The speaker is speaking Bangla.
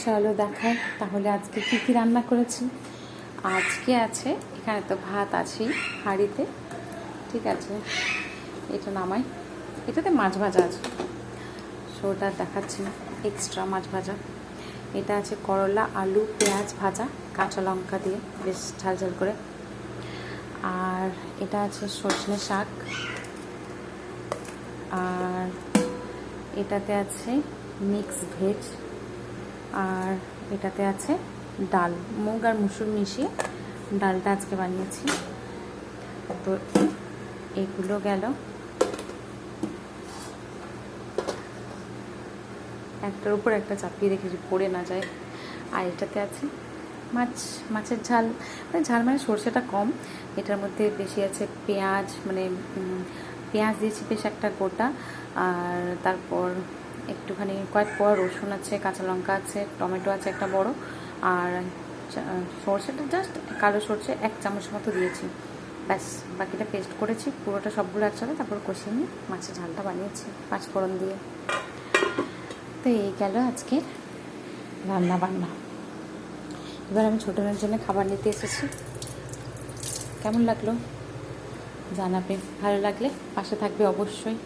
চলো দেখাই তাহলে আজকে কি কি রান্না করেছি। আজকে আছে এখানে তো ভাত আছে হাঁড়িতে, ঠিক আছে, এটা নামাই, এটাতে মাছ ভাজা আছে, ওটা দেখাচ্ছি না, এক্সট্রা মাছ ভাজা। এটা আছে করলা আলু পেঁয়াজ ভাজা কাঁচা লঙ্কা দিয়ে বেশ ঝাল ঝাল করে। আর এটা আছে সজনে শাক, আর এটাতে আছে মিক্স ভেজ, আর এটাতে আছে ডাল, মুগ আর মুসুর মিশিয়ে ডালটা আজকে বানিয়েছি। তো এগুলো গেল, একটার উপর একটা চাপিয়ে রেখেছি পড়ে না যায়। আর এটাতে আছে মাছের ঝাল, মানে ঝাল মানে সর্ষেটা কম, এটার মধ্যে বেশি আছে পেঁয়াজ, মানে পেঁয়াজ দিয়েছি বেশ একটা গোটা, আর তারপর একটুখানি কয়েক কোয়া রসুন আছে, কাঁচা লঙ্কা আছে, টমেটো আছে একটা বড়, আর সর্ষেটা জাস্ট কালো সর্ষে 1 চামচ মতো দিয়েছি, ব্যাস বাকিটা পেস্ট করেছি পুরোটা সবগুলো একসাথে, তারপর কষিয়ে নিয়ে মাছের ঝালটা বানিয়েছি 5 ফোড়ন দিয়ে। তো এই গেল আজকে রান্না বান্না। এবার আমি ছোটো মেয়ের জন্য খাবার নিতে এসেছি, কেমন লাগলো জানাবে, ভালো লাগলে পাশে থাকবে অবশ্যই।